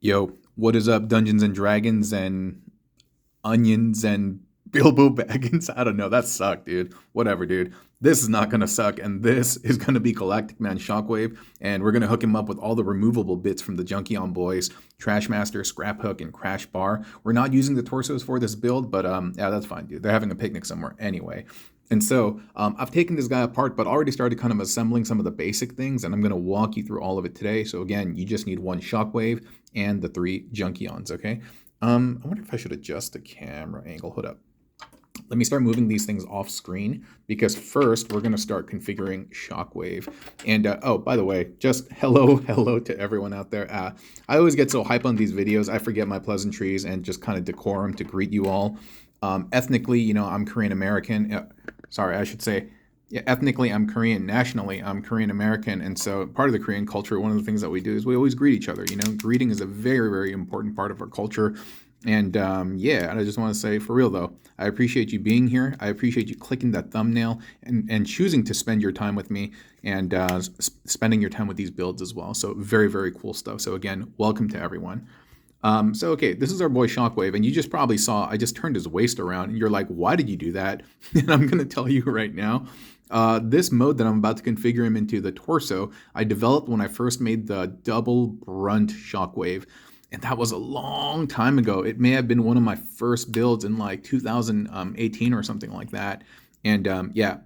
Yo, what is up, Dungeons and Dragons and onions and Bilbo Baggins? I don't know. That sucked, dude. Whatever, dude. This is not gonna suck, and this is gonna be Galactic Man Shockwave, and we're gonna hook him up with all the removable bits from the Junkion boys, Trashmaster, Scraphook, and Crashbar. We're not using the torsos for this build, but yeah, that's fine, dude. They're having a picnic somewhere anyway. And so I've taken this guy apart, but already started kind of assembling some of the basic things, and I'm going to walk you through all of it today. So again, you just need one Shockwave and the 3 Junkions, okay? I wonder if I should adjust the camera angle. Hold up. Let me start moving these things off screen, because first we're going to start configuring Shockwave. And oh, by the way, just hello to everyone out there. I always get so hype on these videos, I forget my pleasantries and just kind of decorum to greet you all. Ethnically, you know, I'm Korean American. Sorry, I should say, yeah, ethnically, I'm Korean. Nationally, I'm Korean American. And so part of the Korean culture, one of the things that we do is we always greet each other. You know, greeting is a very, very important part of our culture. And yeah, I just want to say, for real though, I appreciate you being here. I appreciate you clicking that thumbnail and choosing to spend your time with me and spending your time with these builds as well. So very, very cool stuff. So again, welcome to everyone. So, okay, this is our boy Shockwave, and you just probably saw I just turned his waist around, and you're like, why did you do that? And I'm going to tell you right now. This mode that I'm about to configure him into, the torso, I developed when I first made the double brunt Shockwave, and that was a long time ago. It may have been one of my first builds in like 2018 or something like that. And yeah,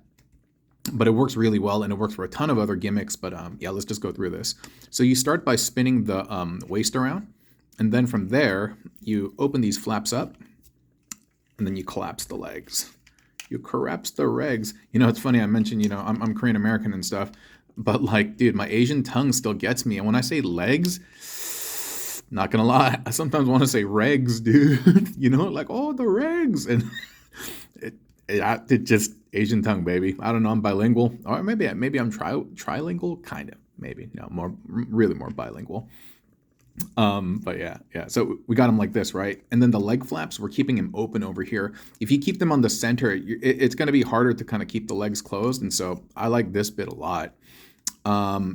but it works really well, and it works for a ton of other gimmicks. But yeah, let's just go through this. So you start by spinning the waist around. And then from there, you open these flaps up, and then you collapse the legs. You collapse the legs. You know, it's funny, I mentioned, you know, I'm Korean American and stuff, but like, dude, my Asian tongue still gets me. And when I say legs, not gonna lie, I sometimes want to say regs, dude. You know, like, oh, the regs. And it just, Asian tongue, baby. I don't know, I'm bilingual. Or maybe I'm trilingual, kind of, maybe. No, really more bilingual. But yeah. So we got him like this, right? And then the leg flaps, we're keeping him open over here. If you keep them on the center, it's going to be harder to kind of keep the legs closed. And so I like this bit a lot.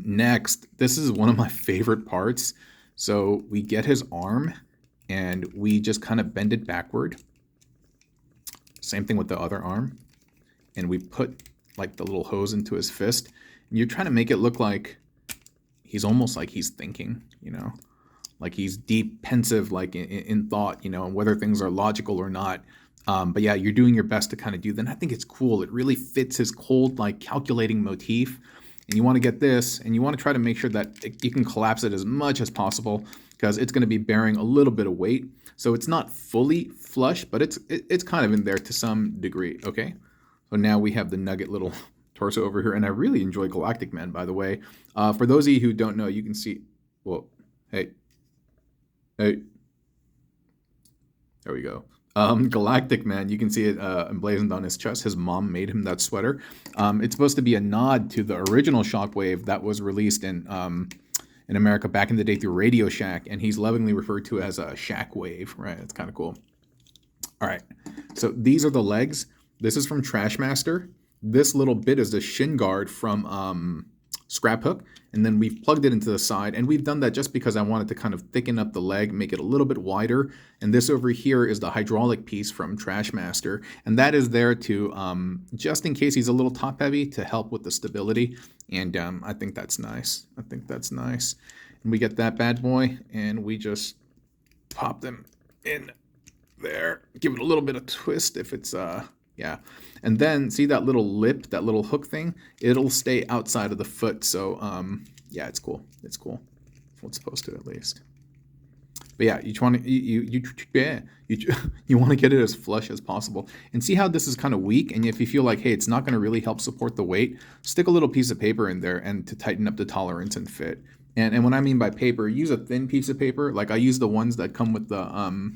Next, this is one of my favorite parts. So we get his arm and we just kind of bend it backward. Same thing with the other arm. And we put like the little hose into his fist. And you're trying to make it look like he's almost like he's thinking, you know? Like he's deep, pensive, like in thought, you know, whether things are logical or not. But yeah, you're doing your best to kind of do that. And I think it's cool. It really fits his cold, like calculating motif. And you want to get this, and you want to try to make sure that you can collapse it as much as possible, because it's going to be bearing a little bit of weight. So it's not fully flush, but it's kind of in there to some degree. Okay. So now we have the nugget little torso over here. And I really enjoy Galactic Man, by the way. For those of you who don't know, you can see, well, hey, there we go. Galactic Man, you can see it emblazoned on his chest. His mom made him that sweater. It's supposed to be a nod to the original Shockwave that was released in America back in the day through Radio Shack, and he's lovingly referred to as a Shockwave, right? It's kind of cool. All right, so these are the legs. This is from Trashmaster. This little bit is the shin guard from Scraphook, and then we've plugged it into the side, and we've done that just because I wanted to kind of thicken up the leg, make it a little bit wider. And this over here is the hydraulic piece from Trashmaster, and that is there to just in case he's a little top heavy, to help with the stability. And I think that's nice. And we get that bad boy, and we just pop them in there, give it a little bit of twist if it's yeah. And then see that little lip, that little hook thing? It'll stay outside of the foot. So yeah, it's cool. It's cool. Well, it's supposed to, at least. But yeah, you want to you want to get it as flush as possible. And see how this is kind of weak? And if you feel like, hey, it's not going to really help support the weight, stick a little piece of paper in there and to tighten up the tolerance and fit. And what I mean by paper, use a thin piece of paper. Like I use the ones that come with the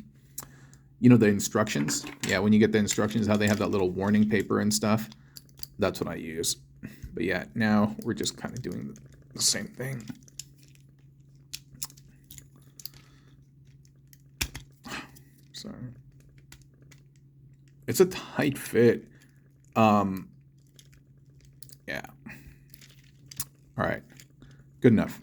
you know, the instructions. Yeah, when you get the instructions, how they have that little warning paper and stuff. That's what I use. But yeah, now we're just kind of doing the same thing. Sorry. It's a tight fit. Yeah. All right. Good enough.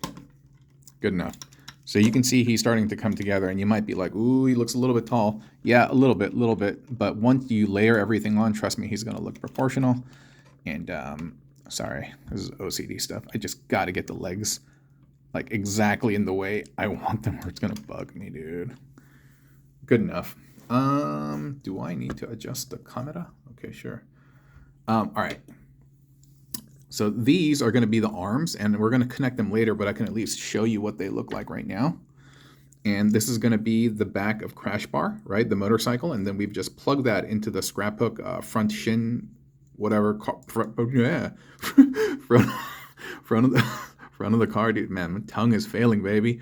So you can see he's starting to come together, and you might be like, ooh, he looks a little bit tall. Yeah, a little bit. But once you layer everything on, trust me, he's going to look proportional. And sorry, this is OCD stuff. I just got to get the legs like exactly in the way I want them, or it's going to bug me, dude. Good enough. Do I need to adjust the camera? Okay, sure. All right. So these are going to be the arms, and we're going to connect them later, but I can at least show you what they look like right now. And this is going to be the back of Crashbar, right? The motorcycle. And then we've just plugged that into the Scraphook front shin, whatever. Front of the car, dude. Man, my tongue is failing, baby.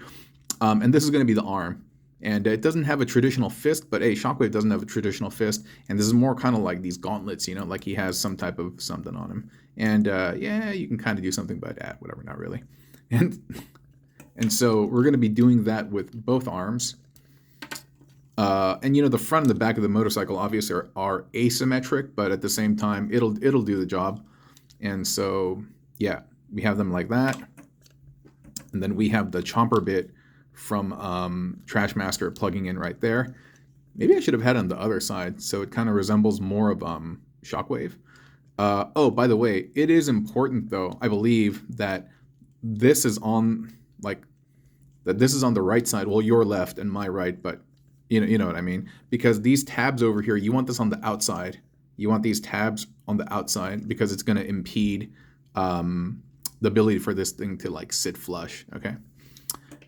And this is going to be the arm. And it doesn't have a traditional fist, but hey, Shockwave doesn't have a traditional fist. And this is more kind of like these gauntlets, you know, like he has some type of something on him. And yeah, you can kind of do something by that, whatever, not really. And so we're going to be doing that with both arms. And you know, the front and the back of the motorcycle obviously are asymmetric, but at the same time, it'll do the job. And so yeah, we have them like that. And then we have the chomper bit from Trashmaster plugging in right there. Maybe I should have had it on the other side, so it kind of resembles more of Shockwave. Oh, by the way, it is important though, I believe, that this is on the right side. Well, your left and my right, but you know what I mean. Because these tabs over here, you want this on the outside. You want these tabs on the outside because it's going to impede the ability for this thing to like sit flush. Okay.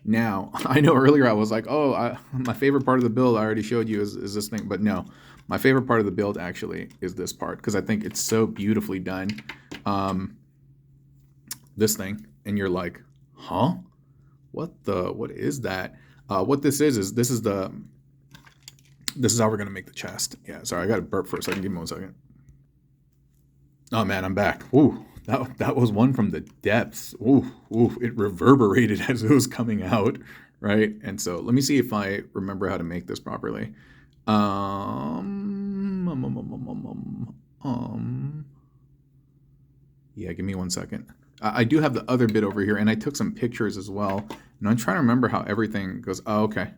Now, I know earlier I was like, oh, my favorite part of the build I already showed you is this thing. But no, my favorite part of the build actually is this part because I think it's so beautifully done. This thing. And you're like, huh? What is that? What this is this is how we're going to make the chest. Yeah, sorry, I got to burp for a second. Give me 1 second. Oh, man, I'm back. Ooh. That was one from the depths. Ooh, it reverberated as it was coming out, right? And so let me see if I remember how to make this properly. Yeah, give me 1 second. I do have the other bit over here, and I took some pictures as well. And I'm trying to remember how everything goes. Oh, okay.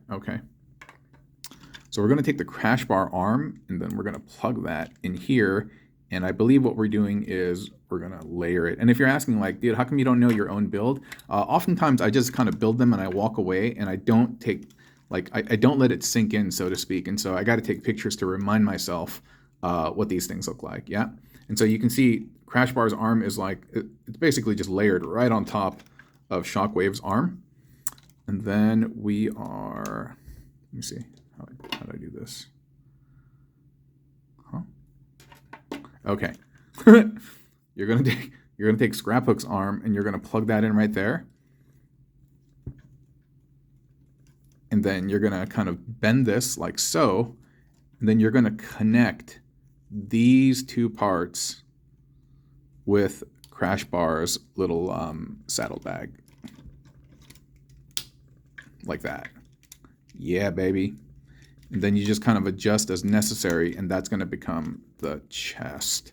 So we're going to take the Crashbar arm, and then we're going to plug that in here. And I believe what we're doing is we're going to layer it. And if you're asking like, dude, how come you don't know your own build? Oftentimes I just kind of build them and I walk away and I don't take, like, I don't let it sink in, so to speak. And so I got to take pictures to remind myself what these things look like. Yeah. And so you can see Crashbar's arm is like, it's basically just layered right on top of Shockwave's arm. And then we are, let me see, how do I do this? Okay, you're gonna take Scraphook's arm and you're gonna plug that in right there, and then you're gonna kind of bend this like so, and then you're gonna connect these two parts with Crashbar's little saddlebag, like that. Yeah, baby. And then you just kind of adjust as necessary, and that's going to become the chest.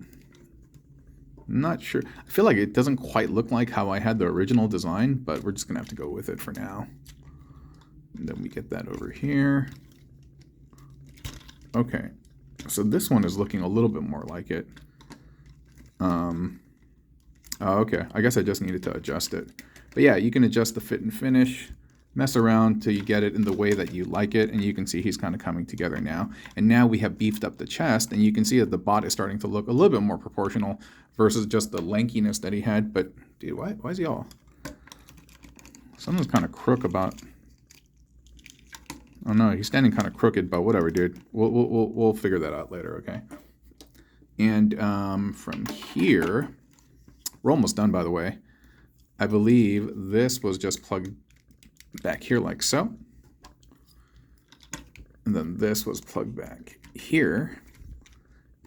I'm not sure. I feel like it doesn't quite look like how I had the original design, but we're just going to have to go with it for now. And then we get that over here. Okay. So this one is looking a little bit more like it. Oh, okay. I guess I just needed to adjust it. But yeah, you can adjust the fit and finish. Mess around till you get it in the way that you like it, and you can see he's kind of coming together now. And now we have beefed up the chest, and you can see that the bot is starting to look a little bit more proportional versus just the lankiness that he had. But dude, why is he all? Something's kind of crook about. Oh no, he's standing kind of crooked, but whatever, dude. We'll figure that out later, okay? And from here, we're almost done, by the way. I believe this was just plugged back here like so. And then this was plugged back here.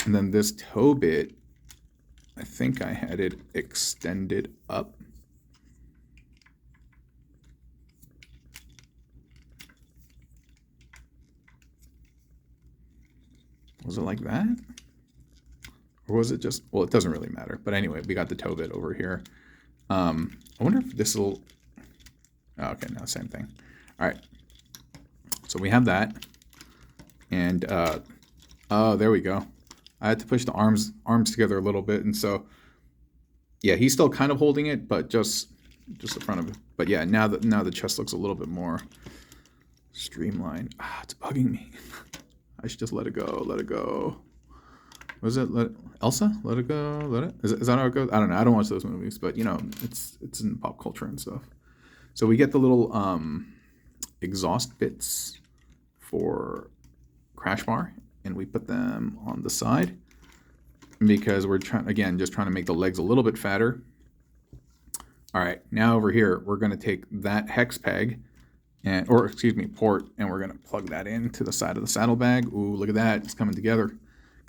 And then this toe bit, I think I had it extended up. Was it like that? Or was it just, well, it doesn't really matter. But anyway, we got the toe bit over here. I wonder if this will, Oh, okay, no, same thing. All right. So we have that. And, oh, there we go. I had to push the arms together a little bit. And so, yeah, he's still kind of holding it, but just the front of it. But yeah, now the chest looks a little bit more streamlined. Ah, it's bugging me. I should just let it go. Let it go. Was it Elsa? Let it go. Let it. Is that how it goes? I don't know. I don't watch those movies, but you know, it's in pop culture and stuff. So we get the little exhaust bits for Crashbar, and we put them on the side because we're trying to make the legs a little bit fatter. All right, now over here we're going to take that hex peg port, and we're going to plug that into the side of the saddlebag. Ooh, look at that. It's coming together.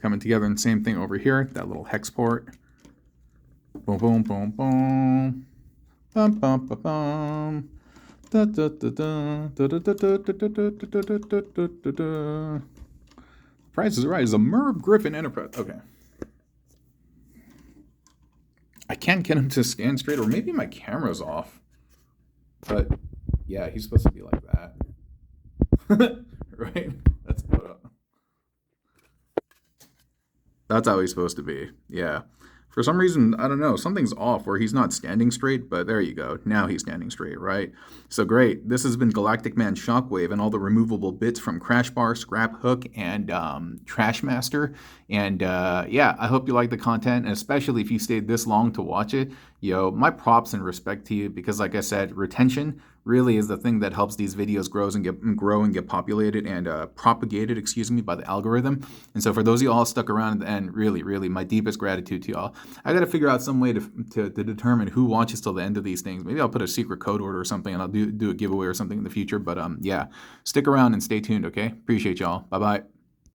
And same thing over here, that little hex port. Boom, boom, boom, boom. Bum, bum, bum, bum. Da, da, da, da, da, da, da, da, da, da, da, da. Price is Right is a Merv Griffin Enterprise. Okay. I can't get him to scan straight, or maybe my camera's off. But yeah, he's supposed to be like that. Right? That's how he's supposed to be. Yeah. For some reason, I don't know, something's off where he's not standing straight, but there you go. Now he's standing straight, right? So great. This has been Galactic Man Shockwave and all the removable bits from Crashbar, Scraphook, and Trashmaster. And yeah, I hope you like the content, and especially if you stayed this long to watch it. Yo, my props and respect to you, because like I said, retention really is the thing that helps these videos grow and get populated and propagated, by the algorithm. And so for those of you all stuck around at the end, really, really, my deepest gratitude to y'all. I got to figure out some way to determine who watches till the end of these things. Maybe I'll put a secret code word or something, and I'll do a giveaway or something in the future. But yeah, stick around and stay tuned, okay? Appreciate y'all. Bye-bye.